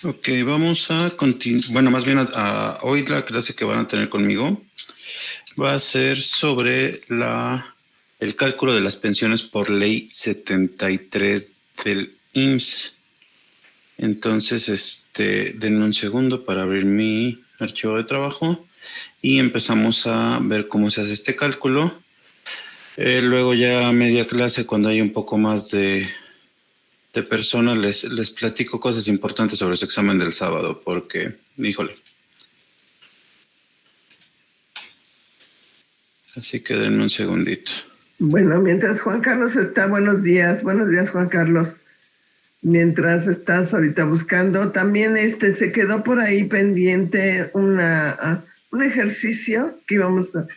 Ok, vamos a continuar. Bueno, más bien hoy la clase que van a tener conmigo va a ser sobre el cálculo de las pensiones por ley 73 del IMSS. Entonces, denme un segundo para abrir mi archivo de trabajo y empezamos a ver cómo se hace este cálculo. Luego ya a media clase, cuando hay un poco más de personas, les platico cosas importantes sobre su examen del sábado, porque, híjole. Así que denme un segundito. Bueno, mientras Juan Carlos está, buenos días Juan Carlos. Mientras estás ahorita buscando, también se quedó por ahí pendiente un ejercicio que íbamos a,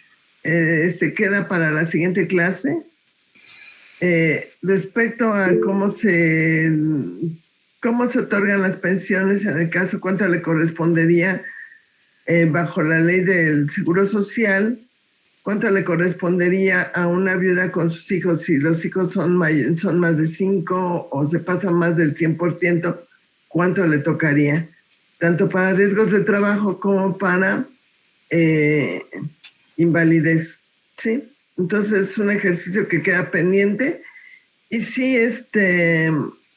queda para la siguiente clase, respecto a cómo se otorgan las pensiones, en el caso cuánto le correspondería bajo la ley del Seguro Social, cuánto le correspondería a una viuda con sus hijos, si los hijos son más de 5 o se pasan más del 100%, cuánto le tocaría, tanto para riesgos de trabajo como para invalidez, ¿sí? Entonces es un ejercicio que queda pendiente y sí,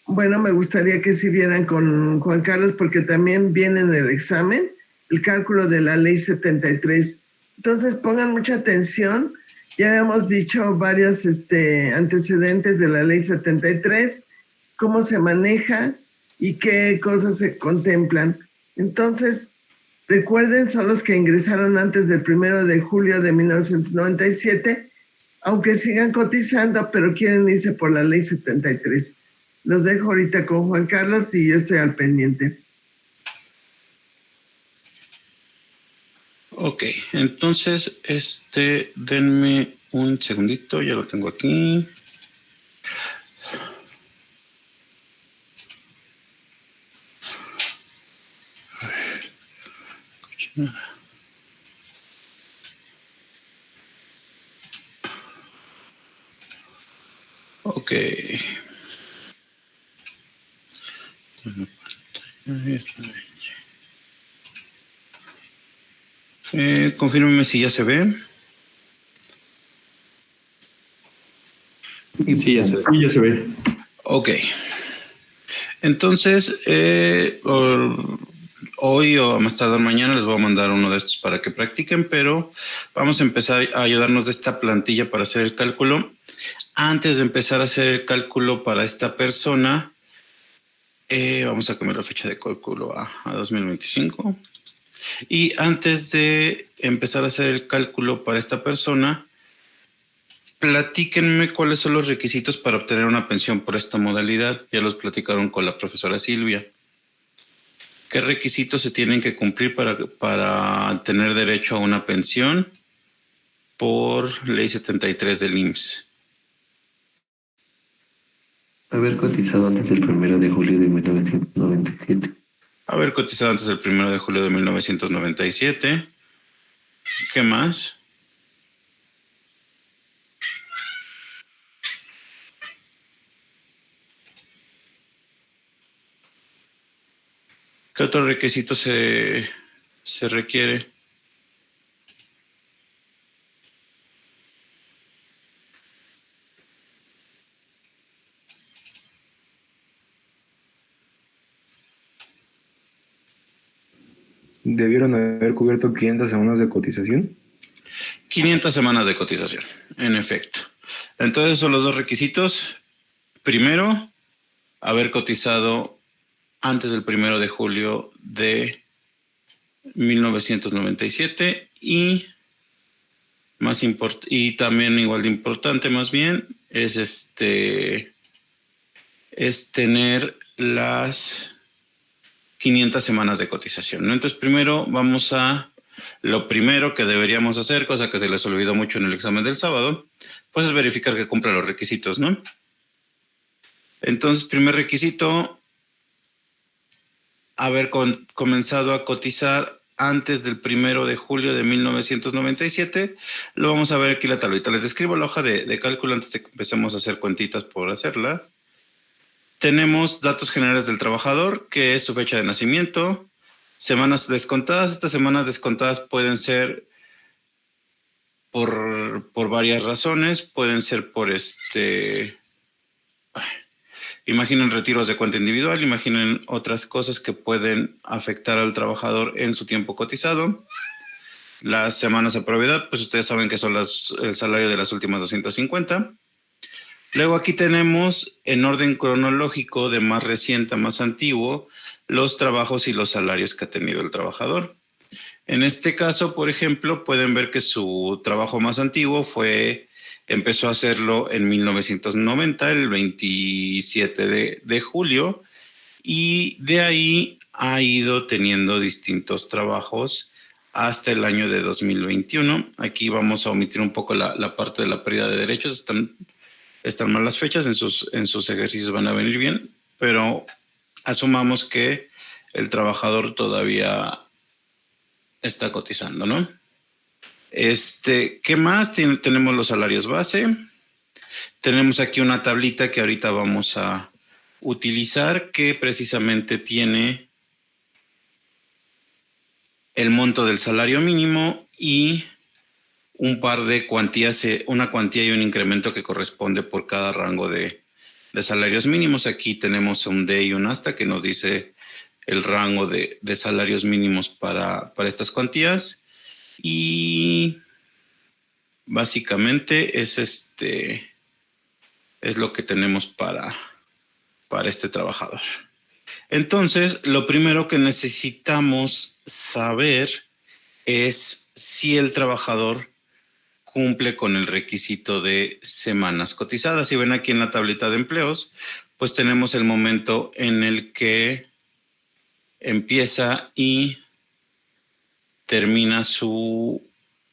bueno, me gustaría que si vieran con Juan Carlos, porque también viene en el examen el cálculo de la ley 73. Entonces pongan mucha atención. Ya habíamos dicho varios antecedentes de la ley 73, cómo se maneja y qué cosas se contemplan. Entonces, recuerden, son los que ingresaron antes del 1 de julio de 1997, aunque sigan cotizando, pero quieren irse por la ley 73. Los dejo ahorita con Juan Carlos y yo estoy al pendiente. Ok, entonces, denme un segundito, ya lo tengo aquí. Ok. Confírmeme si ya se ve. Sí, ya se ve. Ok. Entonces, hoy o más tardar mañana les voy a mandar uno de estos para que practiquen, pero vamos a empezar a ayudarnos de esta plantilla para hacer el cálculo. Antes de empezar a hacer el cálculo para esta persona, vamos a cambiar la fecha de cálculo a 2025. Y antes de empezar a hacer el cálculo para esta persona, platíquenme cuáles son los requisitos para obtener una pensión por esta modalidad. Ya los platicaron con la profesora Silvia. ¿Qué requisitos se tienen que cumplir para tener derecho a una pensión por ley 73 del IMSS? Haber cotizado antes del 1 de julio de 1997. Haber cotizado antes del 1 de julio de 1997. ¿Qué más? ¿Qué otro requisito se requiere? ¿Debieron haber cubierto 500 semanas de cotización? 500 semanas de cotización, en efecto. Entonces son los dos requisitos. Primero, haber cotizado antes del 1 de julio de 1997 y también igual de importante más bien es tener las 500 semanas de cotización, ¿no? Entonces primero lo primero que deberíamos hacer, cosa que se les olvidó mucho en el examen del sábado, pues es verificar que cumpla los requisitos, ¿no? Entonces, primer requisito, haber comenzado a cotizar antes del 1 de julio de 1997. Lo vamos a ver aquí la tablita. Les describo la hoja de cálculo antes de que empecemos a hacer cuentitas por hacerlas. tenemos datos generales del trabajador, que es su fecha de nacimiento, semanas descontadas. Estas semanas descontadas pueden ser por varias razones, pueden ser por imaginen retiros de cuenta individual, imaginen otras cosas que pueden afectar al trabajador en su tiempo cotizado. Las semanas a propiedad, pues ustedes saben que son el salario de las últimas 250. Luego aquí tenemos en orden cronológico de más reciente a más antiguo los trabajos y los salarios que ha tenido el trabajador. En este caso, por ejemplo, pueden ver que su trabajo más antiguo empezó a hacerlo en 1990, el 27 de julio, y de ahí ha ido teniendo distintos trabajos hasta el año de 2021. Aquí vamos a omitir un poco la parte de la pérdida de derechos. Están mal las fechas, en sus ejercicios van a venir bien, pero asumamos que el trabajador todavía está cotizando, ¿no? ¿Qué más? Tenemos los salarios base. Tenemos aquí una tablita que ahorita vamos a utilizar, que precisamente tiene el monto del salario mínimo y un par de cuantías, una cuantía y un incremento que corresponde por cada rango de salarios mínimos. Aquí tenemos un de y un hasta que nos dice el rango de salarios mínimos para estas cuantías, y básicamente es lo que tenemos para este trabajador. Entonces, lo primero que necesitamos saber es si el trabajador cumple con el requisito de semanas cotizadas. Si ven aquí en la tablita de empleos, pues tenemos el momento en el que empieza y termina su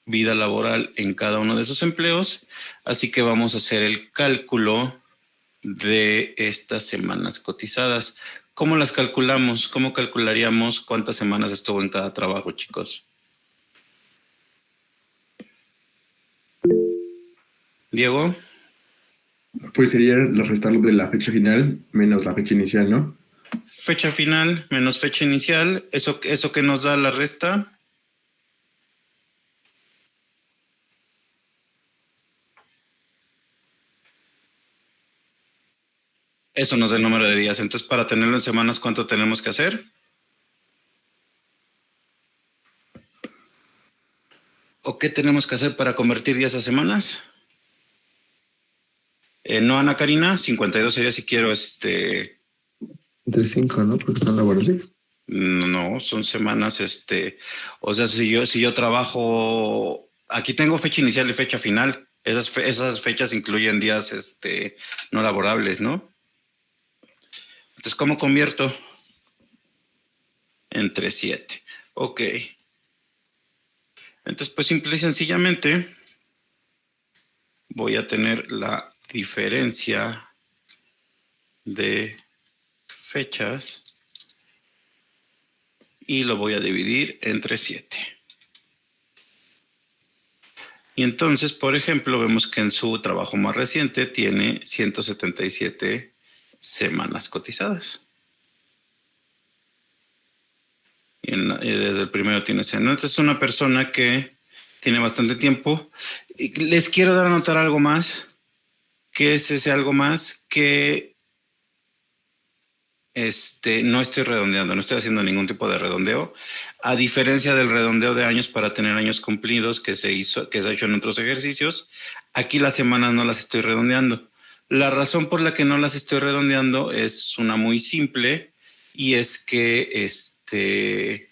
vida laboral en cada uno de esos empleos. Así que vamos a hacer el cálculo de estas semanas cotizadas. ¿Cómo las calculamos? ¿Cómo calcularíamos cuántas semanas estuvo en cada trabajo, chicos? Diego. Pues sería restarlo de la fecha final menos la fecha inicial, ¿no? Fecha final menos fecha inicial. ¿Eso que nos da la resta? Eso nos da el número de días. Entonces, para tenerlo en semanas, ¿cuánto tenemos que hacer? ¿O qué tenemos que hacer para convertir días a semanas? No, Ana Karina, 52 sería si quiero Entre 5, ¿no? Porque son laborales. No, son semanas, o sea, si yo trabajo, aquí tengo fecha inicial y fecha final. Esas fechas incluyen días, no laborables, ¿no? Entonces, ¿cómo convierto? Entre 7. Ok. Entonces, pues simple y sencillamente voy a tener la diferencia de fechas y lo voy a dividir entre 7. Y entonces, por ejemplo, vemos que en su trabajo más reciente tiene 177 semanas cotizadas. Y desde el primero tiene 100. Entonces es una persona que tiene bastante tiempo. Y les quiero dar a notar algo más. ¿Qué es ese algo más? Que no estoy redondeando, no estoy haciendo ningún tipo de redondeo. A diferencia del redondeo de años para tener años cumplidos que se ha hecho en otros ejercicios, aquí las semanas no las estoy redondeando. La razón por la que no las estoy redondeando es una muy simple, y es que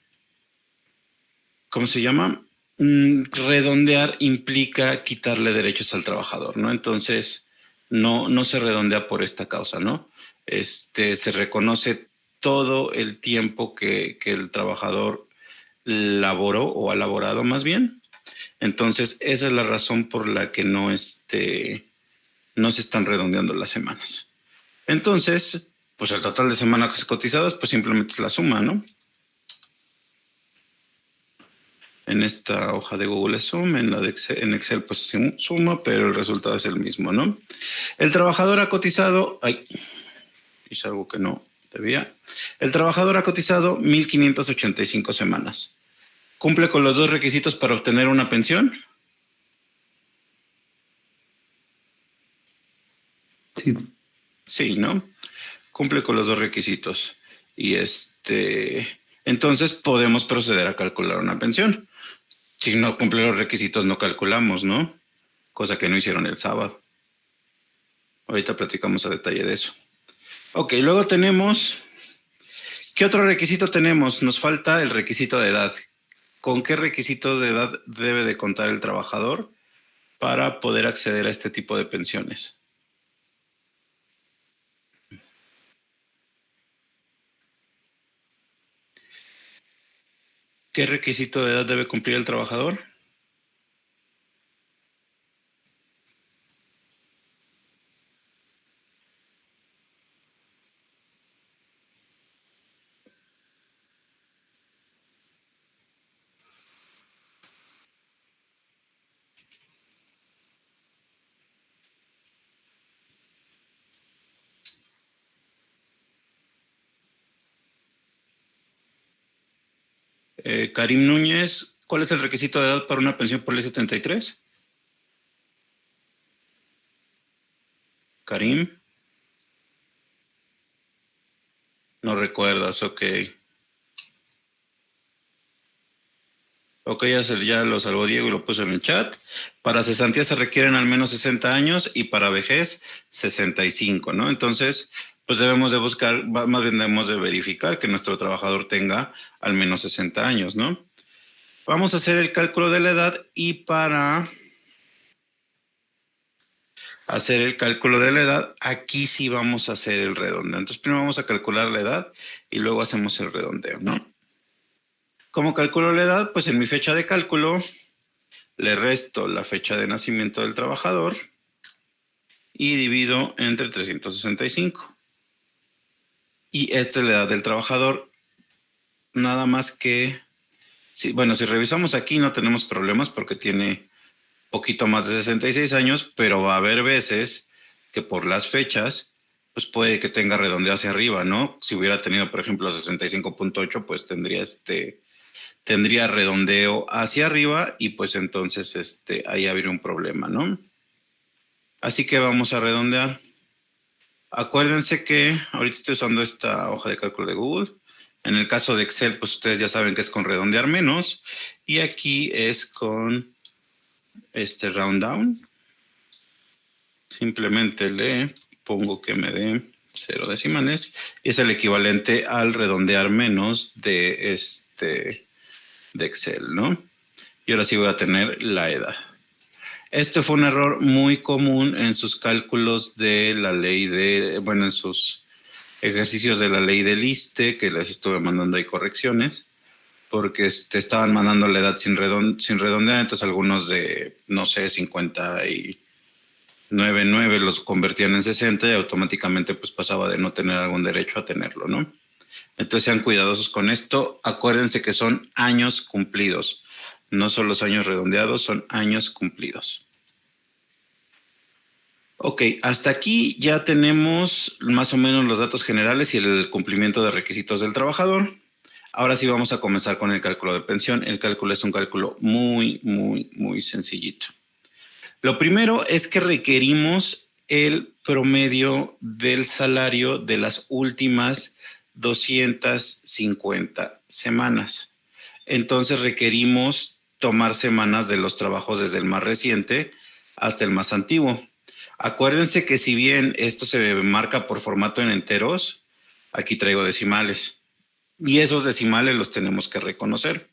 ¿cómo se llama? Redondear implica quitarle derechos al trabajador, ¿no? Entonces, no se redondea por esta causa, ¿no? Se reconoce todo el tiempo que el trabajador laboró o ha laborado más bien. Entonces, esa es la razón por la que no se están redondeando las semanas. Entonces, pues el total de semanas cotizadas, pues simplemente es la suma, ¿no? En esta hoja de Google es suma, en Excel pues es suma, pero el resultado es el mismo, ¿no? El trabajador ha cotizado, Hice algo que no debía. El trabajador ha cotizado 1,585 semanas. ¿Cumple con los 2 requisitos para obtener una pensión? Sí. Sí, ¿no? Cumple con los 2 requisitos. Y entonces podemos proceder a calcular una pensión. Si no cumple los requisitos, no calculamos, ¿no? Cosa que no hicieron el sábado. Ahorita platicamos a detalle de eso. Ok, luego tenemos... ¿Qué otro requisito tenemos? Nos falta el requisito de edad. ¿Con qué requisitos de edad debe de contar el trabajador para poder acceder a este tipo de pensiones? ¿Qué requisito de edad debe cumplir el trabajador? Karim Núñez, ¿cuál es el requisito de edad para una pensión por ley 73? Karim. No recuerdas, ok. Ok, ya lo salvó Diego y lo puso en el chat. Para cesantía se requieren al menos 60 años y para vejez 65, ¿no? Entonces, pues debemos de buscar, más bien debemos de verificar que nuestro trabajador tenga al menos 60 años, ¿no? Vamos a hacer el cálculo de la edad y para hacer el cálculo de la edad, aquí sí vamos a hacer el redondeo. Entonces, primero vamos a calcular la edad y luego hacemos el redondeo, ¿no? ¿Cómo calculo la edad? Pues en mi fecha de cálculo le resto la fecha de nacimiento del trabajador y divido entre 365. Y esta es la edad del trabajador. Nada más que, si revisamos aquí no tenemos problemas porque tiene poquito más de 66 años, pero va a haber veces que por las fechas, pues puede que tenga redondeo hacia arriba, ¿no? Si hubiera tenido, por ejemplo, 65.8, pues tendría redondeo hacia arriba y pues entonces ahí habría un problema, ¿no? Así que vamos a redondear. Acuérdense que ahorita estoy usando esta hoja de cálculo de Google. En el caso de Excel, pues ustedes ya saben que es con redondear menos. Y aquí es con round down. Simplemente le pongo que me dé 0 decimales. Y es el equivalente al redondear menos de Excel, ¿no? Y ahora sí voy a tener la edad. Este fue un error muy común en sus cálculos de la ley en sus ejercicios de la ley del ISSSTE, que les estuve mandando ahí correcciones, porque estaban mandando la edad sin redondear, entonces algunos de, no sé, 59.9 los convertían en 60 y automáticamente pues pasaba de no tener algún derecho a tenerlo, ¿no? Entonces sean cuidadosos con esto. Acuérdense que son años cumplidos. No son los años redondeados, son años cumplidos. Ok, hasta aquí ya tenemos más o menos los datos generales y el cumplimiento de requisitos del trabajador. Ahora sí vamos a comenzar con el cálculo de pensión. El cálculo es un cálculo muy, muy, muy sencillito. Lo primero es que requerimos el promedio del salario de las últimas 250 semanas. Entonces requerimos tomar semanas de los trabajos desde el más reciente hasta el más antiguo. Acuérdense que si bien esto se marca por formato en enteros, aquí traigo decimales. Y esos decimales los tenemos que reconocer.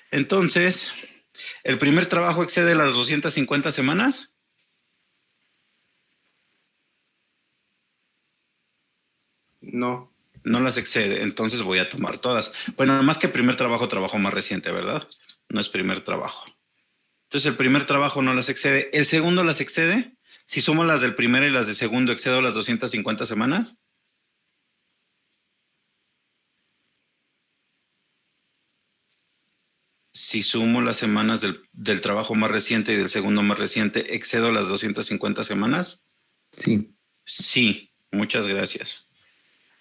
Entonces, ¿el primer trabajo excede las 250 semanas? No. No las excede, entonces voy a tomar todas. Bueno, más que primer trabajo más reciente, ¿verdad? No es primer trabajo. Entonces el primer trabajo no las excede. ¿El segundo las excede? Si sumo las del primero y las de segundo, ¿excedo las 250 semanas? Si sumo las semanas del trabajo más reciente y del segundo más reciente, ¿excedo las 250 semanas? Sí. Sí. Muchas gracias.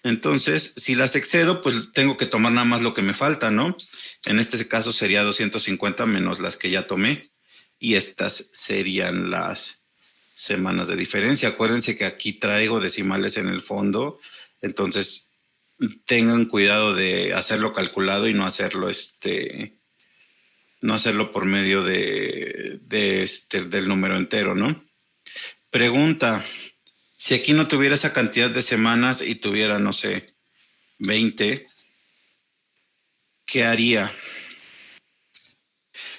Entonces, si las excedo, pues tengo que tomar nada más lo que me falta, ¿no? En este caso sería 250 menos las que ya tomé. Y estas serían las semanas de diferencia. Acuérdense que aquí traigo decimales en el fondo. Entonces, tengan cuidado de hacerlo calculado y no hacerlo no hacerlo por medio del número entero, ¿no? Pregunta, si aquí no tuviera esa cantidad de semanas y tuviera, no sé, 20, ¿qué haría?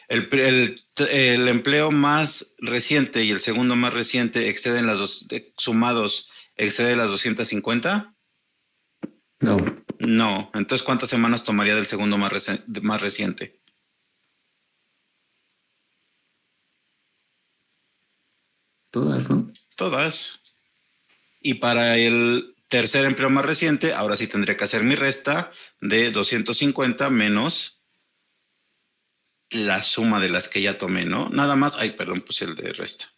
El empleo más reciente y el segundo más reciente exceden sumados, ¿excede las 250? No, No. Entonces, ¿cuántas semanas tomaría del segundo más reciente? todas, ¿no? Todas. Y para el tercer empleo más reciente, ahora sí tendré que hacer mi resta de 250 menos la suma de las que ya tomé, ¿no? Nada más, ay, perdón, puse el de resta.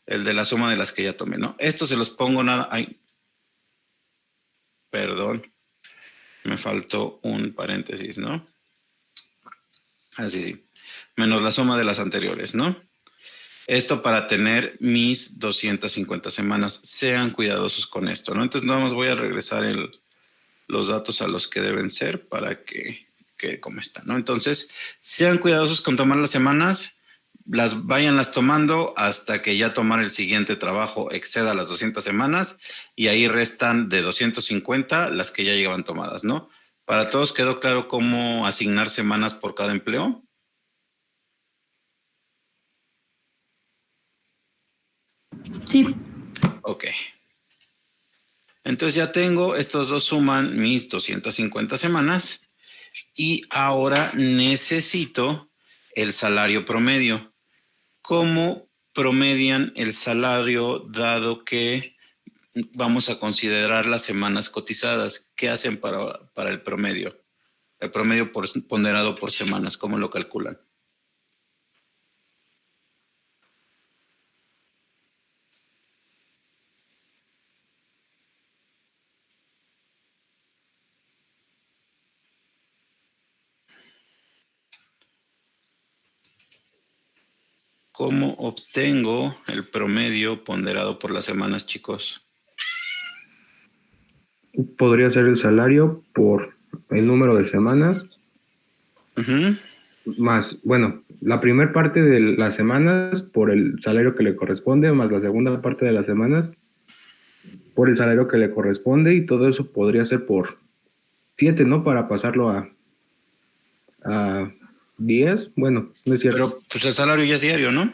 El de la suma de las que ya tomé, ¿no? Esto se los pongo nada, ay, perdón, me faltó un paréntesis, ¿no? Así sí, menos la suma de las anteriores, ¿no? Esto para tener mis 250 semanas. Sean cuidadosos con esto, ¿no? Entonces nada más voy a regresar los datos a los que deben ser para que quede como está, ¿no? Entonces, sean cuidadosos con tomar las semanas, váyanlas tomando hasta que ya tomar el siguiente trabajo exceda las 200 semanas y ahí restan de 250 las que ya llegaban tomadas, ¿no? ¿Para todos quedó claro cómo asignar semanas por cada empleo? Sí. Ok. Entonces ya tengo, estos dos suman mis 250 semanas y ahora necesito el salario promedio. ¿Cómo promedian el salario dado que vamos a considerar las semanas cotizadas? ¿Qué hacen para el promedio? El promedio ponderado por semanas, ¿cómo lo calculan? ¿Cómo obtengo el promedio ponderado por las semanas, chicos? Podría ser el salario por el número de semanas, Uh-huh. más, bueno, la primera parte de las semanas por el salario que le corresponde, más la segunda parte de las semanas por el salario que le corresponde, y todo eso podría ser por 7, ¿no? Para pasarlo a 10. Bueno, no es cierto. Pero pues el salario ya es diario, ¿no?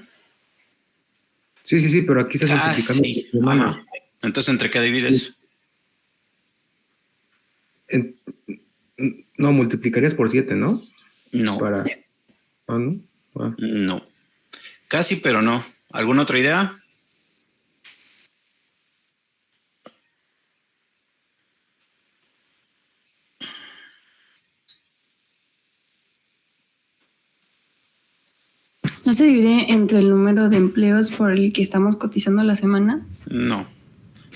Sí, pero aquí estás multiplicando Sí. por semanas. Ajá. Entonces, ¿entre qué divides? En- no, multiplicarías por 7, ¿no? No. Para... Ah, ¿no? Ah. No. Casi, pero no. ¿Alguna otra idea? ¿No se divide entre el número de empleos por el que estamos cotizando la semana? No.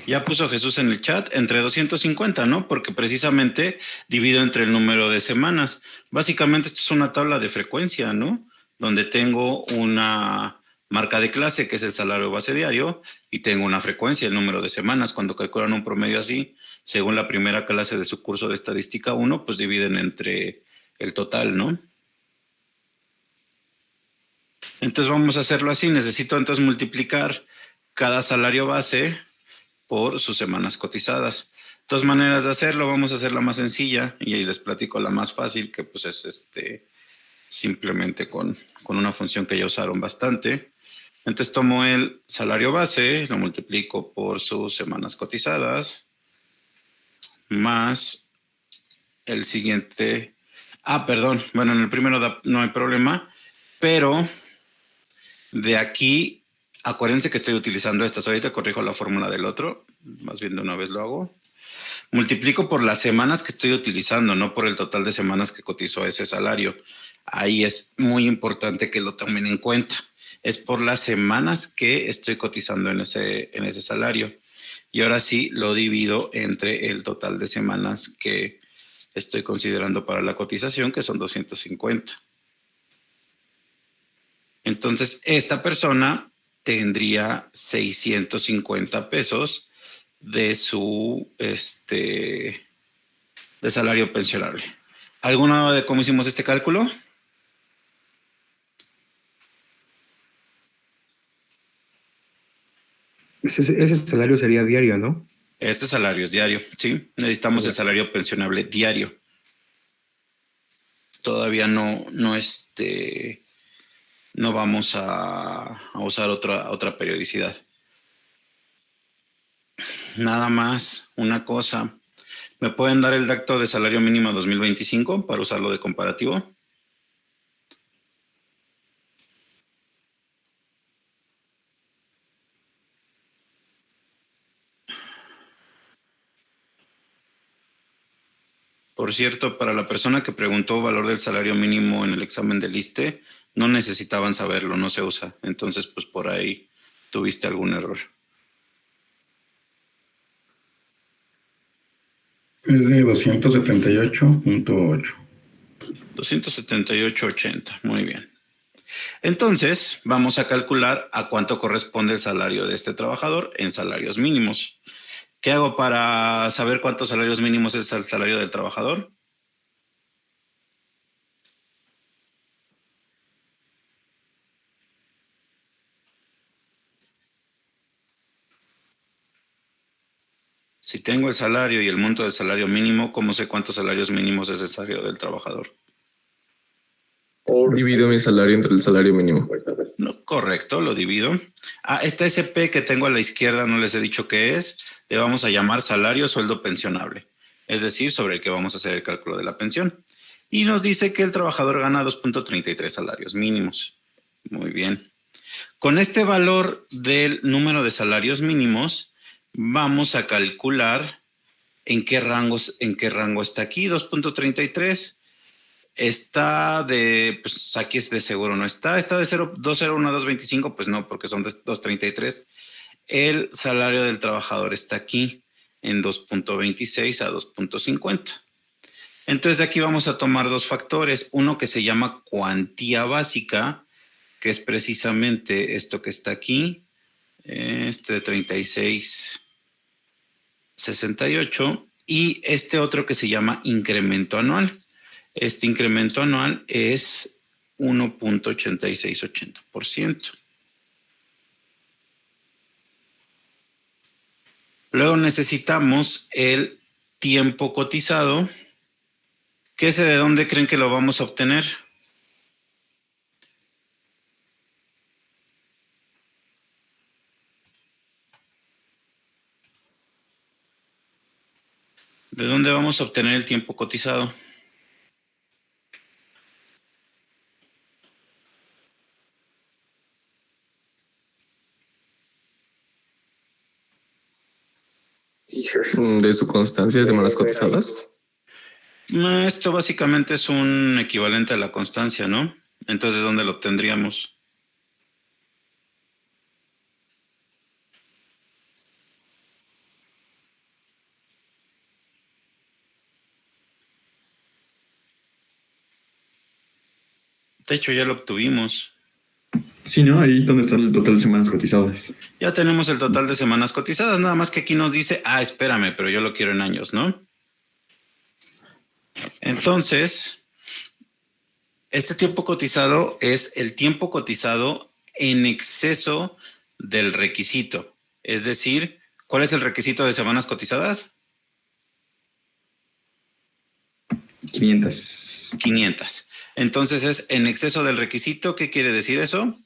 Ya puso Jesús en el chat, entre 250, ¿no? Porque precisamente divido entre el número de semanas. Básicamente esto es una tabla de frecuencia, ¿no? Donde tengo una marca de clase, que es el salario base diario, y tengo una frecuencia, el número de semanas. Cuando calculan un promedio así, según la primera clase de su curso de estadística 1, pues dividen entre el total, ¿no? Entonces vamos a hacerlo así. Necesito entonces multiplicar cada salario base por sus semanas cotizadas. Dos maneras de hacerlo. Vamos a hacer la más sencilla y ahí les platico la más fácil, que pues es simplemente con una función que ya usaron bastante. Entonces tomo el salario base, lo multiplico por sus semanas cotizadas, más el siguiente. Perdón, bueno, en el primero no hay problema, pero de aquí, acuérdense que estoy utilizando estas. Ahorita corrijo la fórmula del otro, más bien de una vez lo hago. Multiplico por las semanas que estoy utilizando, no por el total de semanas que cotizó ese salario. Ahí es muy importante que lo tomen en cuenta. Es por las semanas que estoy cotizando en ese salario. Y ahora sí lo divido entre el total de semanas que estoy considerando para la cotización, que son 250. Entonces, esta persona tendría 650 pesos de su de salario pensionable. ¿Alguna duda de cómo hicimos este cálculo? Ese salario sería diario, ¿no? Este salario es diario, ¿sí? Necesitamos el salario pensionable diario. Todavía no vamos a usar otra periodicidad. Nada más, una cosa. ¿Me pueden dar el dato de salario mínimo 2025 para usarlo de comparativo? Por cierto, para la persona que preguntó valor del salario mínimo en el examen del ISSSTE, no necesitaban saberlo, no se usa. Entonces, pues por ahí tuviste algún error. Es de 278.8. 278.80, muy bien. Entonces, vamos a calcular a cuánto corresponde el salario de este trabajador en salarios mínimos. ¿Qué hago para saber cuántos salarios mínimos es el salario del trabajador? Si tengo el salario y el monto del salario mínimo, ¿cómo sé cuántos salarios mínimos es el salario del trabajador? Divido mi salario entre el salario mínimo. No, correcto, lo divido. Esta SP que tengo a la izquierda no les he dicho qué es. Le vamos a llamar salario sueldo pensionable. Es decir, sobre el que vamos a hacer el cálculo de la pensión. Y nos dice que el trabajador gana 2.33 salarios mínimos. Muy bien. Con este valor del número de salarios mínimos, vamos a calcular en qué rango está aquí. 2.33 está de, pues aquí es de seguro no está. Está de 201 a 225, pues no, porque son de 233. El salario del trabajador está aquí en 2.26 a 2.50. Entonces de aquí vamos a tomar dos factores. Uno que se llama cuantía básica, que es precisamente esto que está aquí, de 36.68, y este otro que se llama incremento anual. Este incremento anual es 1.8680%. Luego necesitamos el tiempo cotizado, que ese de dónde creen que lo vamos a obtener. ¿De dónde vamos a obtener el tiempo cotizado? De su constancia de semanas cotizadas. Esto básicamente es un equivalente a la constancia, ¿no? Entonces, ¿dónde lo obtendríamos? De hecho, ya lo obtuvimos. Sí, ¿no? Ahí donde está el total de semanas cotizadas. Ya tenemos el total de semanas cotizadas, nada más que aquí nos dice, espérame, pero yo lo quiero en años, ¿no? Entonces, este tiempo cotizado es el tiempo cotizado en exceso del requisito. Es decir, ¿cuál es el requisito de semanas cotizadas? 500. Entonces es en exceso del requisito. ¿Qué quiere decir eso?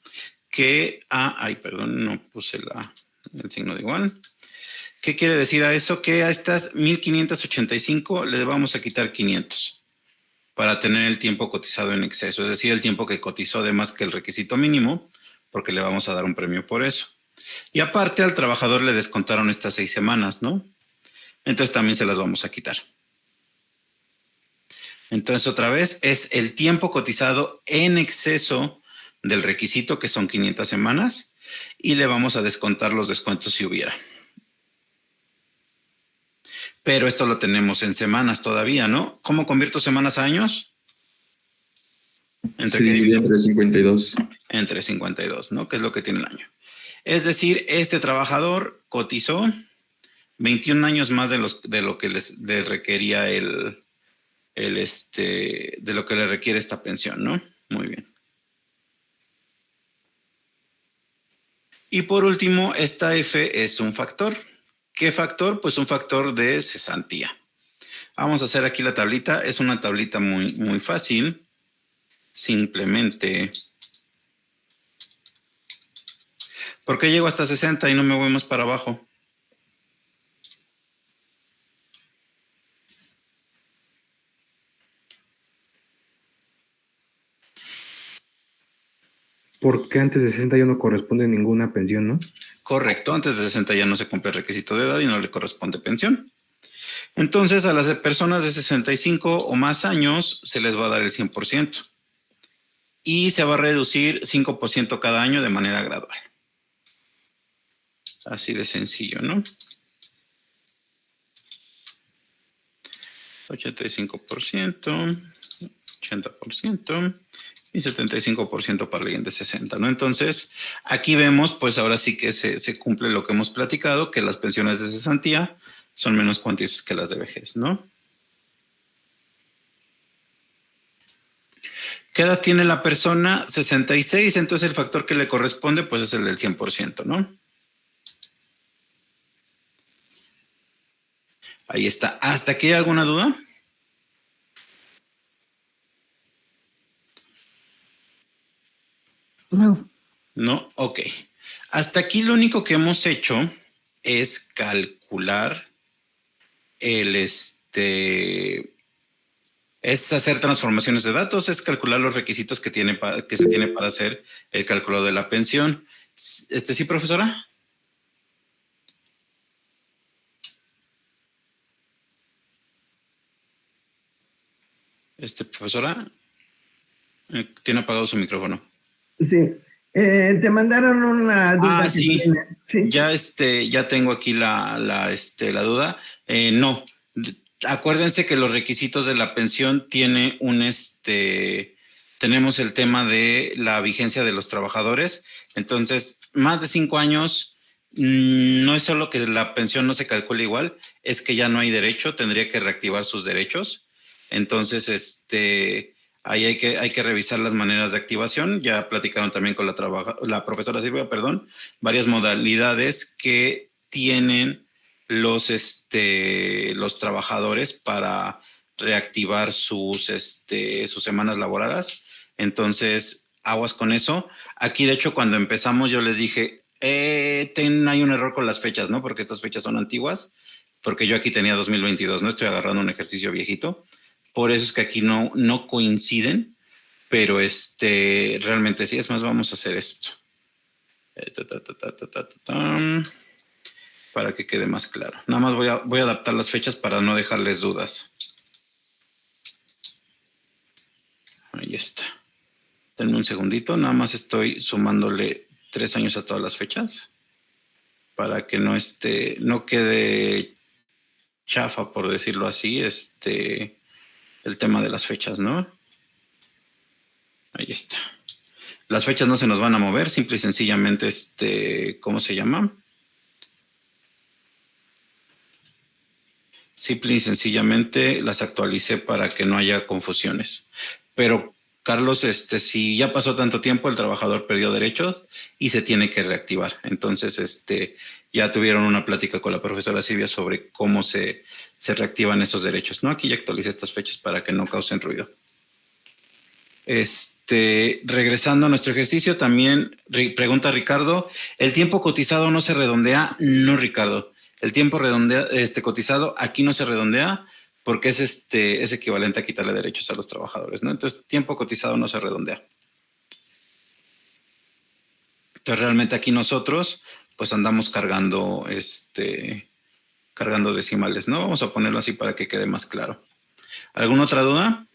Que, perdón, no puse el signo de igual. ¿Qué quiere decir a eso? Que a estas 1585 le vamos a quitar 500 para tener el tiempo cotizado en exceso, es decir, el tiempo que cotizó de más que el requisito mínimo, porque le vamos a dar un premio por eso. Y aparte al trabajador le descontaron estas 6 semanas, ¿no? Entonces también se las vamos a quitar. Entonces otra vez es el tiempo cotizado en exceso del requisito, que son 500 semanas, y le vamos a descontar los descuentos si hubiera. Pero esto lo tenemos en semanas todavía, ¿no? ¿Cómo convierto semanas a años? Se divide entre 52. Entre 52, ¿no? Que es lo que tiene el año. Es decir, este trabajador cotizó 21 años más de lo que les requería de lo que le requiere esta pensión, ¿no? Muy bien. Y por último, esta F es un factor. ¿Qué factor? Pues un factor de cesantía. Vamos a hacer aquí la tablita. Es una tablita muy, muy fácil. Simplemente, ¿por qué llego hasta 60 y no me voy más para abajo? Porque antes de 60 ya no corresponde ninguna pensión, ¿no? Correcto, antes de 60 ya no se cumple el requisito de edad y no le corresponde pensión. Entonces, a las personas de 65 o más años se les va a dar el 100% y se va a reducir 5% cada año de manera gradual. Así de sencillo, ¿no? 85%, 80% y 75% para alguien de 60, ¿no? Entonces, aquí vemos, pues ahora sí que se cumple lo que hemos platicado, que las pensiones de cesantía son menos cuantiosas que las de vejez, ¿no? ¿Qué edad tiene la persona? 66, entonces el factor que le corresponde, pues es el del 100%, ¿no? Ahí está. ¿Hasta aquí hay alguna duda? No. No, ok. Hasta aquí lo único que hemos hecho es calcular es hacer transformaciones de datos, es calcular los requisitos que se tiene para hacer el cálculo de la pensión. ¿Sí, profesora? Profesora, tiene apagado su micrófono. Sí. Te mandaron una duda que sí. tiene. Sí. Ya tengo aquí la duda. No. Acuérdense que los requisitos de la pensión tenemos el tema de la vigencia de los trabajadores. Entonces, más de 5 años, no es solo que la pensión no se calcule igual, es que ya no hay derecho, tendría que reactivar sus derechos. Entonces, ahí hay que revisar las maneras de activación. Ya platicaron también con la profesora Silvia, varias modalidades que tienen los trabajadores para reactivar sus semanas laborales. Entonces, aguas con eso. Aquí, de hecho, cuando empezamos yo les dije, hay un error con las fechas, ¿no? Porque estas fechas son antiguas, porque yo aquí tenía 2022, ¿no? Estoy agarrando un ejercicio viejito. Por eso es que aquí no coinciden, pero realmente sí. Es más, vamos a hacer esto. Para que quede más claro. Nada más voy a adaptar las fechas para no dejarles dudas. Ahí está. Denme un segundito. Nada más estoy sumándole 3 años a todas las fechas para que no quede chafa, por decirlo así, el tema de las fechas, ¿no? Ahí está. Las fechas no se nos van a mover, simple y sencillamente, ¿cómo se llama? Simple y sencillamente las actualicé para que no haya confusiones. Pero, Carlos, si ya pasó tanto tiempo, el trabajador perdió derechos y se tiene que reactivar. Entonces, ya tuvieron una plática con la profesora Silvia sobre cómo se reactivan esos derechos, ¿no? Aquí ya actualicé estas fechas para que no causen ruido. Regresando a nuestro ejercicio, también pregunta Ricardo, ¿el tiempo cotizado no se redondea? No, Ricardo. El tiempo cotizado aquí no se redondea porque es equivalente a quitarle derechos a los trabajadores, ¿no? Entonces, tiempo cotizado no se redondea. Entonces, realmente aquí nosotros, pues andamos cargando decimales, ¿no? Vamos a ponerlo así para que quede más claro. ¿Alguna otra duda?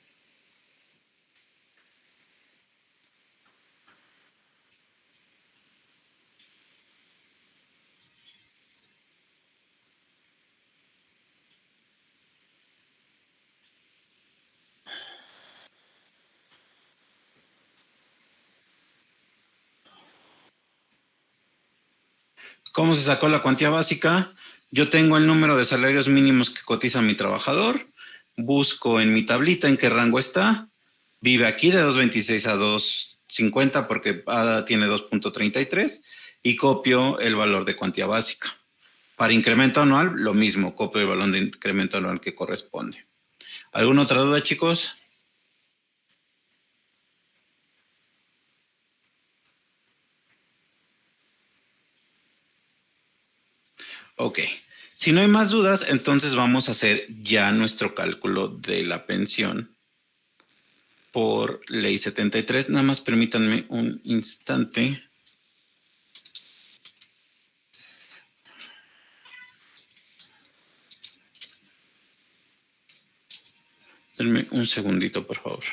¿Cómo se sacó la cuantía básica? Yo tengo el número de salarios mínimos que cotiza mi trabajador, busco en mi tablita en qué rango está, vive aquí de 2.26 a 2.50 porque tiene 2.33 y copio el valor de cuantía básica. Para incremento anual, lo mismo, copio el valor de incremento anual que corresponde. ¿Alguna otra duda, chicos? Ok. Si no hay más dudas, entonces vamos a hacer ya nuestro cálculo de la pensión por ley 73. Nada más permítanme un instante. Denme un segundito, por favor.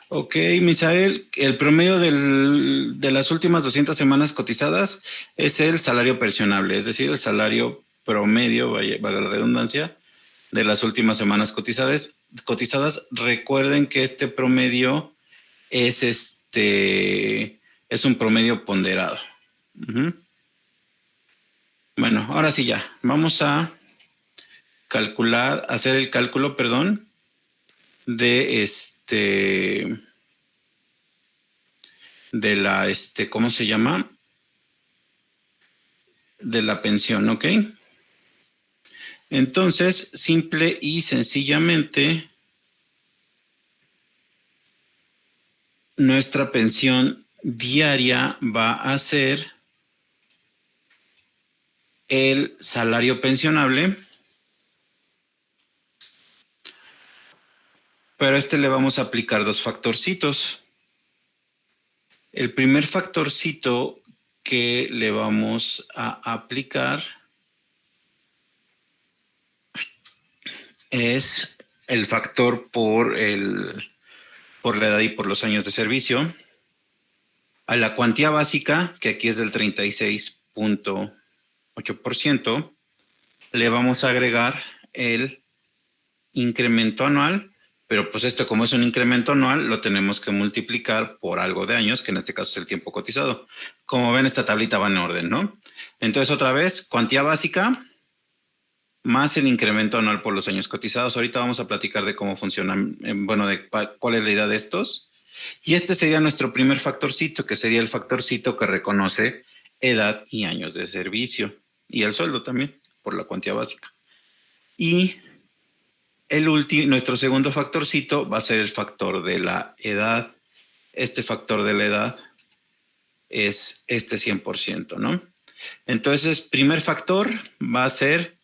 Ok, Misael, el promedio de las últimas 200 semanas cotizadas es el salario pensionable, es decir, el salario promedio, valga la redundancia, de las últimas semanas cotizadas. Recuerden que este promedio es un promedio ponderado. Bueno, ahora sí ya, vamos a hacer el cálculo, perdón, de de la, ¿cómo se llama? De la pensión, ¿ok? Entonces, simple y sencillamente, nuestra pensión diaria va a ser el salario pensionable, pero a este le vamos a aplicar dos factorcitos. El primer factorcito que le vamos a aplicar es el factor por la edad y por los años de servicio. A la cuantía básica, que aquí es del 36.8%, le vamos a agregar el incremento anual, pero pues esto, como es un incremento anual, lo tenemos que multiplicar por algo de años, que en este caso es el tiempo cotizado. Como ven, esta tablita va en orden, ¿no? Entonces, otra vez, cuantía básica más el incremento anual por los años cotizados. Ahorita vamos a platicar de cómo funcionan, bueno, de cuál es la idea de estos. Y este sería nuestro primer factorcito, que sería el factorcito que reconoce edad y años de servicio. Y el sueldo también, por la cuantía básica. Y nuestro segundo factorcito va a ser el factor de la edad. Este factor de la edad es este 100%, ¿no? Entonces, primer factor va a ser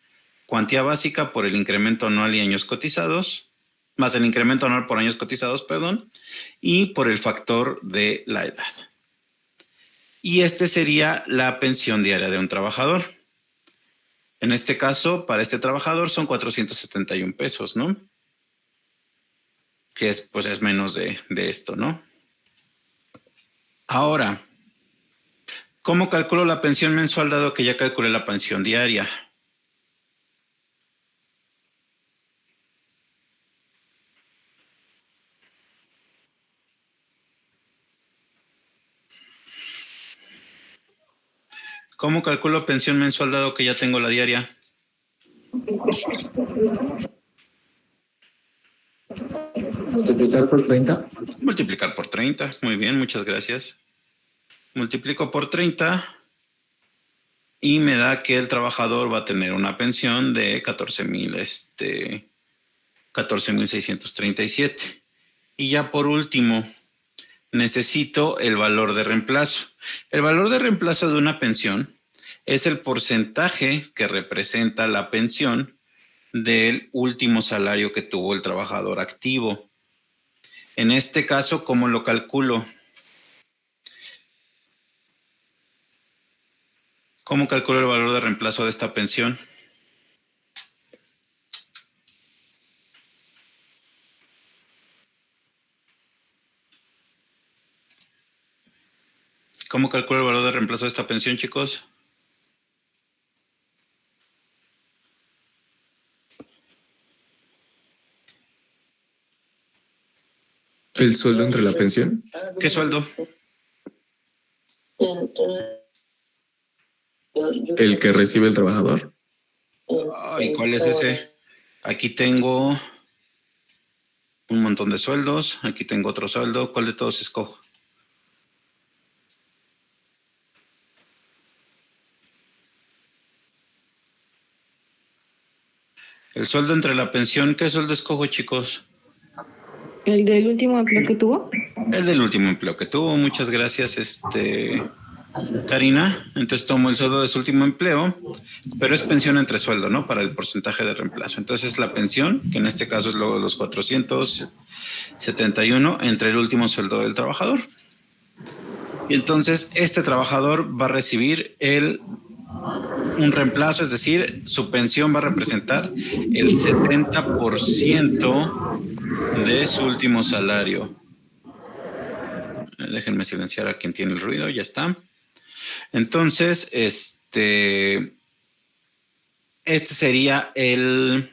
cuantía básica por el incremento anual y años cotizados, más el incremento anual por años cotizados, perdón, y por el factor de la edad. Y este sería la pensión diaria de un trabajador. En este caso, para este trabajador son 471 pesos, ¿no? Que es menos de esto, ¿no? Ahora, ¿cómo calculo la pensión mensual dado que ya calculé la pensión diaria? ¿Cómo calculo pensión mensual dado que ya tengo la diaria? Multiplicar por 30. Multiplicar por 30. Muy bien, muchas gracias. Multiplico por 30 y me da que el trabajador va a tener una pensión de 14,637. Y ya por último, necesito el valor de reemplazo. El valor de reemplazo de una pensión es el porcentaje que representa la pensión del último salario que tuvo el trabajador activo. En este caso, ¿cómo lo calculo? ¿Cómo calculo el valor de reemplazo de esta pensión? ¿Cómo calculo el valor de reemplazo de esta pensión, chicos? El sueldo entre la pensión. ¿Qué sueldo? El que recibe el trabajador. ¿Y cuál es ese? Aquí tengo un montón de sueldos. Aquí tengo otro sueldo. ¿Cuál de todos escojo? El sueldo entre la pensión. ¿Qué sueldo escojo, chicos? ¿El del último empleo que tuvo? El del último empleo que tuvo. Muchas gracias, Karina. Entonces tomo el sueldo de su último empleo, pero es pensión entre sueldo, ¿no? Para el porcentaje de reemplazo. Entonces la pensión, que en este caso es luego los 471 entre el último sueldo del trabajador. Y entonces este trabajador va a recibir un reemplazo, es decir, su pensión va a representar el 70% de su último salario. Déjenme silenciar a quien tiene el ruido, ya está. Entonces, este sería el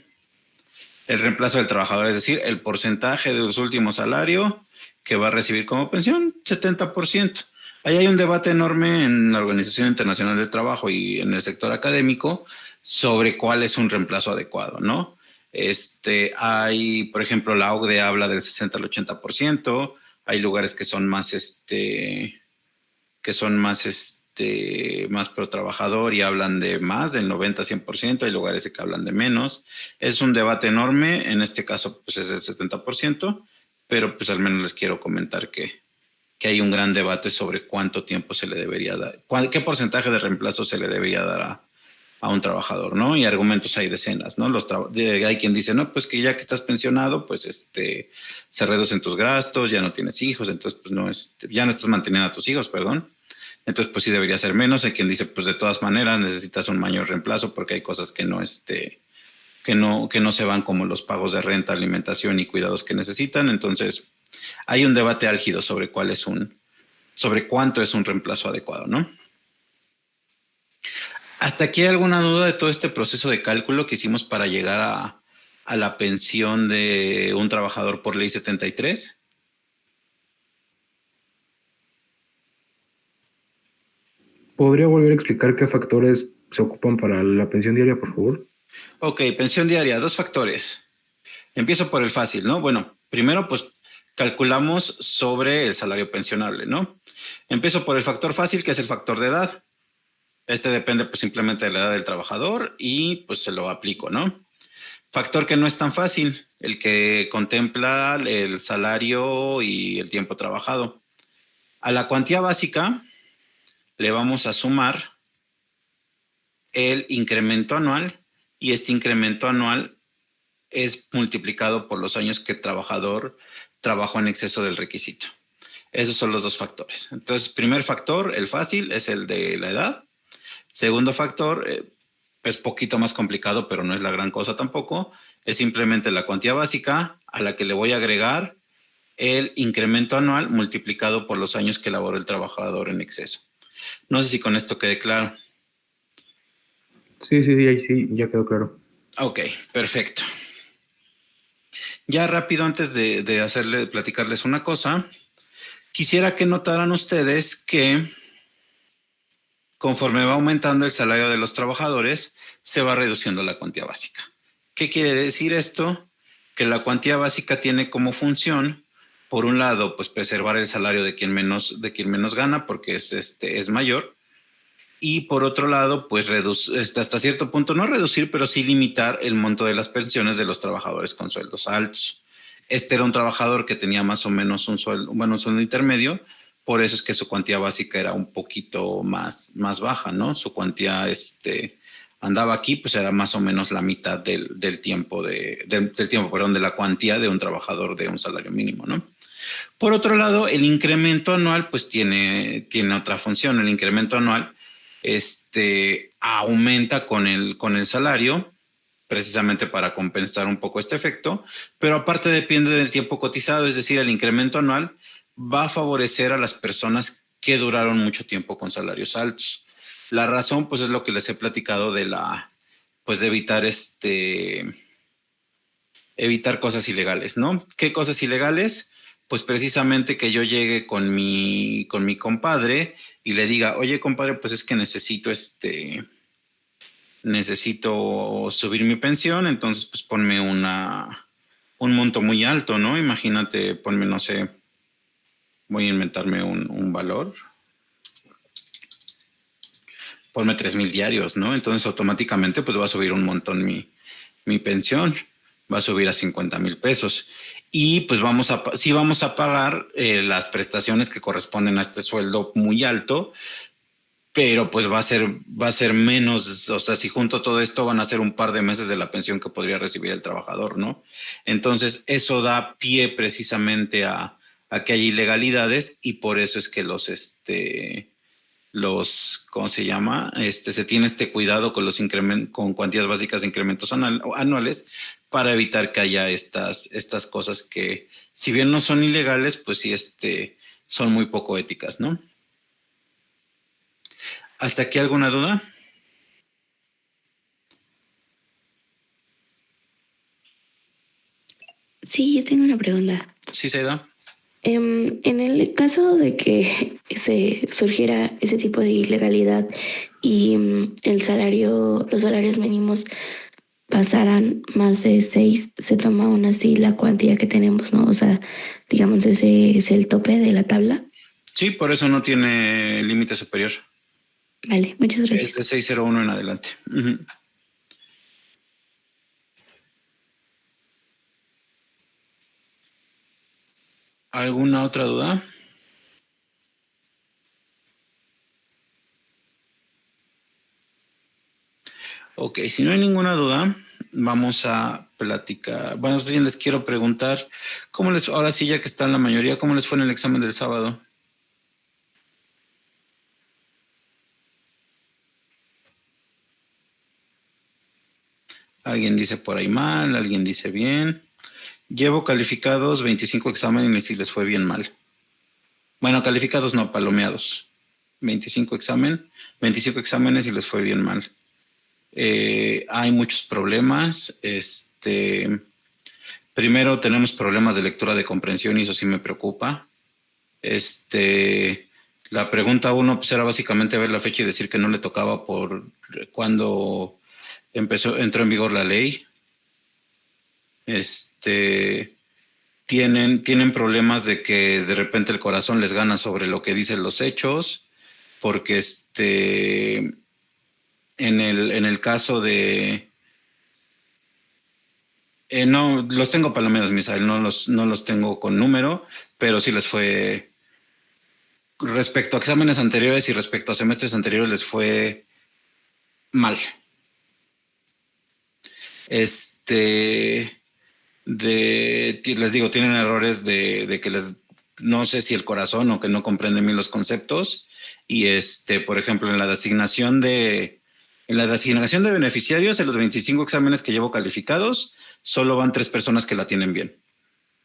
reemplazo del trabajador, es decir, el porcentaje de su último salario que va a recibir como pensión, 70%. Ahí hay un debate enorme en la Organización Internacional del Trabajo y en el sector académico sobre cuál es un reemplazo adecuado, ¿no? Hay, por ejemplo, la OCDE habla del 60 al 80%, hay lugares que son más, más pro trabajador y hablan de más del 90-100%, hay lugares que hablan de menos. Es un debate enorme, en este caso pues es el 70%, pero pues al menos les quiero comentar que hay un gran debate sobre cuánto tiempo se le debería dar, qué porcentaje de reemplazo se le debería dar a un trabajador, ¿no? Y argumentos hay decenas, ¿no? Hay quien dice, no, pues que ya que estás pensionado, pues se reducen tus gastos, ya no tienes hijos, entonces pues no, ya no estás manteniendo a tus hijos, perdón. Entonces pues sí debería ser menos. Hay quien dice, pues de todas maneras necesitas un mayor reemplazo porque hay cosas que no se van, como los pagos de renta, alimentación y cuidados que necesitan. Entonces hay un debate álgido sobre sobre cuánto es un reemplazo adecuado, ¿no? ¿Hasta aquí hay alguna duda de todo este proceso de cálculo que hicimos para llegar a la pensión de un trabajador por ley 73? ¿Podría volver a explicar qué factores se ocupan para la pensión diaria, por favor? Ok, pensión diaria, 2 factores. Empiezo por el fácil, ¿no? Bueno, primero pues calculamos sobre el salario pensionable, ¿no? Empiezo por el factor fácil, que es el factor de edad. Depende pues simplemente de la edad del trabajador y pues se lo aplico, ¿no? Factor que no es tan fácil, el que contempla el salario y el tiempo trabajado. A la cuantía básica le vamos a sumar el incremento anual y este incremento anual es multiplicado por los años que el trabajador trabajó en exceso del requisito. Esos son los 2 factores. Entonces, primer factor, el fácil, es el de la edad. Segundo factor, es poquito más complicado, pero no es la gran cosa tampoco. Es simplemente la cuantía básica a la que le voy a agregar el incremento anual multiplicado por los años que laboró el trabajador en exceso. No sé si con esto quede claro. Sí, ya quedó claro. Ok, perfecto. Ya rápido, antes de platicarles una cosa, quisiera que notaran ustedes que conforme va aumentando el salario de los trabajadores, se va reduciendo la cuantía básica. ¿Qué quiere decir esto? que la cuantía básica tiene como función, por un lado, pues preservar el salario de quien menos gana, porque es mayor, y por otro lado, pues hasta cierto punto, no reducir, pero sí limitar el monto de las pensiones de los trabajadores con sueldos altos. Este era un trabajador que tenía más o menos un sueldo intermedio, por eso es que su cuantía básica era un poquito más baja, ¿no? Su cuantía andaba aquí, pues era más o menos la mitad del tiempo, de la cuantía de un trabajador de un salario mínimo, ¿no? Por otro lado, el incremento anual, pues tiene otra función. El incremento anual aumenta con el salario, precisamente para compensar un poco este efecto, pero aparte depende del tiempo cotizado, es decir, el incremento anual va a favorecer a las personas que duraron mucho tiempo con salarios altos. La razón, pues, es lo que les he platicado de evitar evitar cosas ilegales, ¿no? ¿Qué cosas ilegales? Pues precisamente que yo llegue con mi compadre y le diga, oye, compadre, pues es que necesito subir mi pensión, entonces pues ponme un monto muy alto, ¿no? Imagínate, ponme, no sé, voy a inventarme un valor. Ponme 3,000 diarios, ¿no? Entonces automáticamente pues va a subir un montón mi pensión, va a subir a 50,000 pesos. Y pues vamos a pagar las prestaciones que corresponden a este sueldo muy alto, pero pues va a ser menos, o sea, si junto todo esto van a ser un par de meses de la pensión que podría recibir el trabajador, ¿no? Entonces eso da pie precisamente a que haya ilegalidades, y por eso es que ¿cómo se llama? Se tiene cuidado con con cuantías básicas de incrementos anuales, para evitar que haya estas cosas que, si bien no son ilegales, pues sí son muy poco éticas, ¿no? ¿Hasta aquí alguna duda? Sí, yo tengo una pregunta. Sí, Saida. En el caso de que se surgiera ese tipo de ilegalidad y los salarios mínimos pasaran más de 6, se toma aún así la cuantía que tenemos, ¿no? O sea, digamos, ese es el tope de la tabla. Sí, por eso no tiene límite superior. Vale, muchas gracias. Es de 601 en adelante. Uh-huh. ¿Alguna otra duda? Ok, si no hay ninguna duda, vamos a platicar. Bueno, bien, les quiero preguntar, ahora sí, ya que están la mayoría, ¿cómo les fue en el examen del sábado? Alguien dice por ahí mal, alguien dice bien. Llevo calificados 25 exámenes y les fue bien mal. Bueno, calificados no, palomeados. 25 exámenes y les fue bien mal. Hay muchos problemas. Primero tenemos problemas de lectura de comprensión, y eso sí me preocupa. La pregunta 1 pues era básicamente ver la fecha y decir que no le tocaba por cuando entró en vigor la ley. Tienen problemas de que de repente el corazón les gana sobre lo que dicen los hechos, porque en el caso de no los tengo palomeados, Misael, no los tengo con número, pero sí les fue respecto a exámenes anteriores y respecto a semestres anteriores les fue mal. Les digo, tienen errores de que no sé si el corazón o que no comprenden bien los conceptos, y por ejemplo, en la designación de beneficiarios, en los 25 exámenes que llevo calificados, solo van 3 personas que la tienen bien,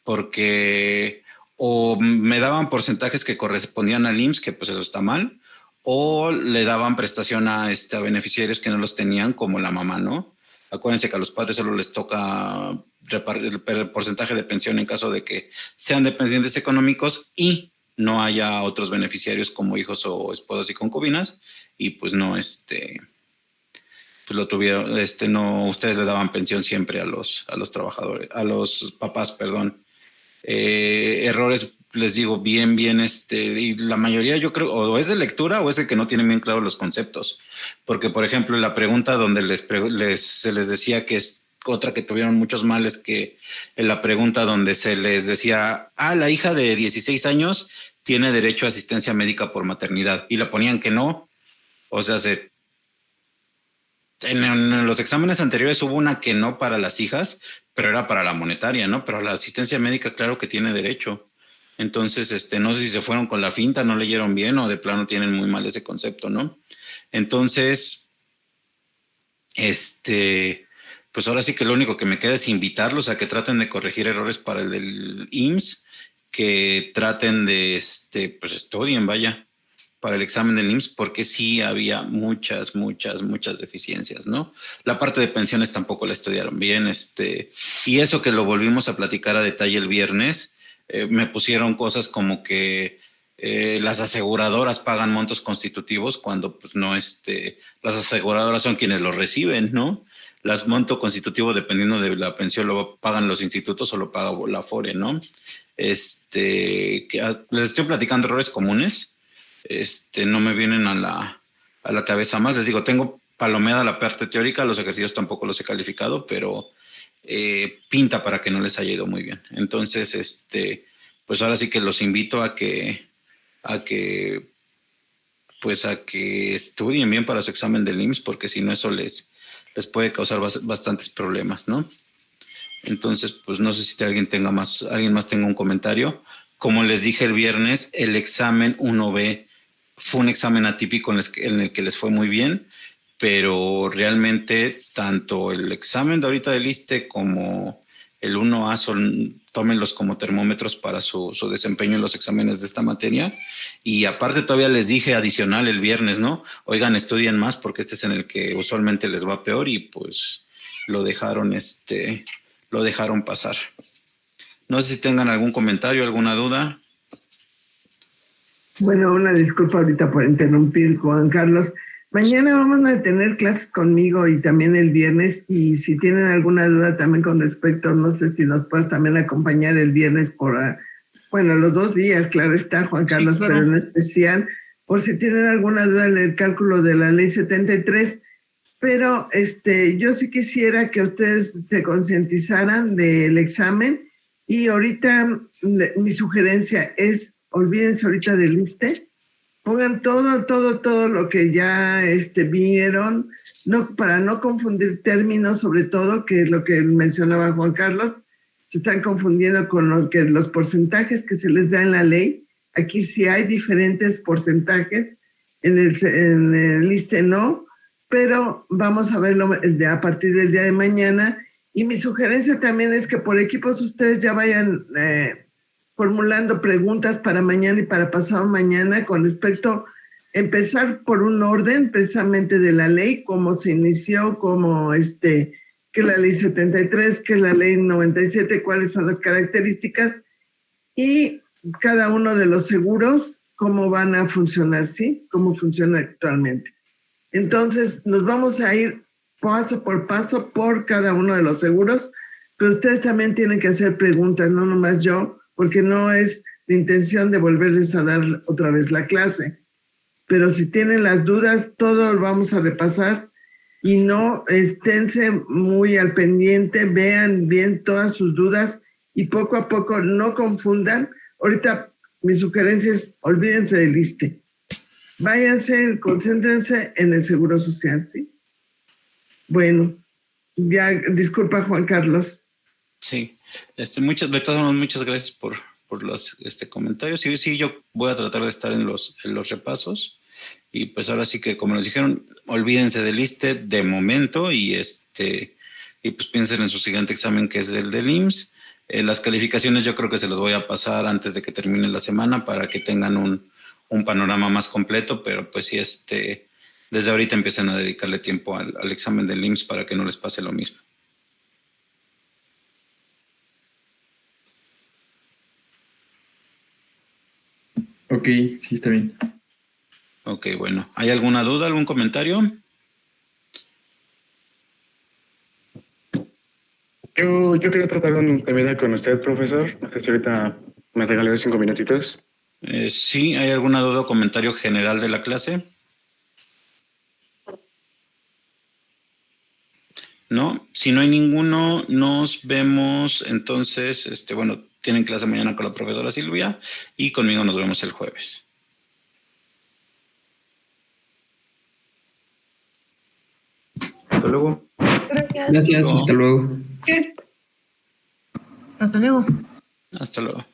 porque o me daban porcentajes que correspondían al IMSS, que pues eso está mal, o le daban prestación a beneficiarios que no los tenían, como la mamá, ¿no? Acuérdense que a los padres solo les toca repartir el porcentaje de pensión en caso de que sean dependientes económicos y no haya otros beneficiarios como hijos o esposas y concubinas, y pues no pues lo tuvieron, no, ustedes le daban pensión siempre a los trabajadores, a los papás, perdón. Errores, les digo, bien, y la mayoría yo creo, o es de lectura o es de que no tienen bien claros los conceptos. Porque, por ejemplo, la pregunta donde se les decía que es otra que tuvieron muchos males, que en la pregunta donde se les decía, la hija de 16 años tiene derecho a asistencia médica por maternidad, y la ponían que no. O sea, en los exámenes anteriores hubo una que no para las hijas, pero era para la monetaria, ¿no? Pero la asistencia médica, claro que tiene derecho. Entonces, no sé si se fueron con la finta, no leyeron bien o de plano tienen muy mal ese concepto, ¿no? Entonces, pues ahora sí que lo único que me queda es invitarlos a que traten de corregir errores para el del IMSS, que traten de, pues estudien, vaya, para el examen del IMSS, porque sí había muchas deficiencias, ¿no? La parte de pensiones tampoco la estudiaron bien, y eso que lo volvimos a platicar a detalle el viernes, me pusieron cosas como que las aseguradoras pagan montos constitutivos cuando pues no, las aseguradoras son quienes los reciben, ¿no? Las monto constitutivo dependiendo de la pensión lo pagan los institutos o lo paga la Afore, ¿no? Les estoy platicando errores comunes. No me vienen a la cabeza más. Les digo, tengo palomeada la parte teórica, los ejercicios tampoco los he calificado, pero pinta para que no les haya ido muy bien. Entonces, pues ahora sí que los invito a que estudien bien para su examen del IMSS, porque si no eso les puede causar bastantes problemas, ¿no? Entonces, pues no sé si alguien más tenga un comentario. Como les dije el viernes, el examen 1B fue un examen atípico en el que les fue muy bien, pero realmente tanto el examen de ahorita del ISSSTE como el 1A tómenlos como termómetros para su desempeño en los exámenes de esta materia. Y aparte todavía les dije adicional el viernes, ¿no? Oigan, estudien más porque este es en el que usualmente les va peor, y pues lo dejaron pasar. No sé si tengan algún comentario, alguna duda. Bueno, una disculpa ahorita por interrumpir, Juan Carlos. Mañana vamos a tener clases conmigo y también el viernes, y si tienen alguna duda también con respecto, no sé si nos puedes también acompañar el viernes los 2 días, claro está, Juan Carlos, sí, claro. Pero en especial, por si tienen alguna duda en el cálculo de la ley 73, pero yo sí quisiera que ustedes se concientizaran del examen, y ahorita mi sugerencia es, olvídense ahorita del ISSSTE, pongan todo lo que ya vieron, para no confundir términos, sobre todo, que es lo que mencionaba Juan Carlos, se están confundiendo con los porcentajes que se les da en la ley. Aquí sí hay diferentes porcentajes, en el ISSSTE no, pero vamos a verlo a partir del día de mañana. Y mi sugerencia también es que por equipos ustedes ya vayan formulando preguntas para mañana y para pasado mañana con respecto, empezar por un orden precisamente de la ley, cómo se inició, cómo que la ley 73, que la ley 97, cuáles son las características, y cada uno de los seguros, cómo van a funcionar, ¿sí? Cómo funciona actualmente. Entonces, nos vamos a ir paso por paso por cada uno de los seguros, pero ustedes también tienen que hacer preguntas, no nomás yo, porque no es la intención de volverles a dar otra vez la clase. Pero si tienen las dudas, todo lo vamos a repasar, y no esténse muy al pendiente, vean bien todas sus dudas y poco a poco no confundan. Ahorita mi sugerencia es, olvídense del ISSSTE. Váyanse, concéntrense en el Seguro Social, ¿sí? Bueno, ya, disculpa, Juan Carlos. Sí, de todas maneras, muchas gracias por los comentarios. Sí, yo voy a tratar de estar en los repasos, y pues ahora sí que, como nos dijeron, olvídense del ISSSTE de momento, y pues piensen en su siguiente examen, que es el del IMSS. Las calificaciones yo creo que se las voy a pasar antes de que termine la semana para que tengan un panorama más completo, pero pues sí, desde ahorita empiezan a dedicarle tiempo al examen del IMSS para que no les pase lo mismo. Ok, sí, está bien. Ok, bueno. ¿Hay alguna duda, algún comentario? Yo quería tratar un tema con usted, profesor. No sé si ahorita me regaló 5 minutitos. Sí, ¿hay alguna duda o comentario general de la clase? ¿No? Si no hay ninguno, nos vemos entonces, bueno, tienen clase mañana con la profesora Silvia y conmigo nos vemos el jueves. Hasta luego. Gracias, hasta luego. Hasta luego. Hasta luego.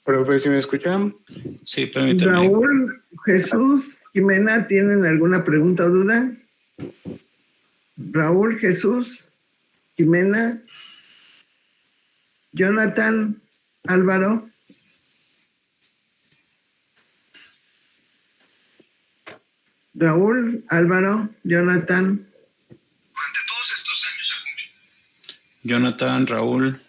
Profe, ¿sí me escuchan? Sí, permíteme. Raúl, Jesús, Jimena, ¿tienen alguna pregunta o duda? Raúl, Jesús, Jimena, Jonathan, Álvaro. Raúl, Álvaro, Jonathan. Jonathan, Raúl.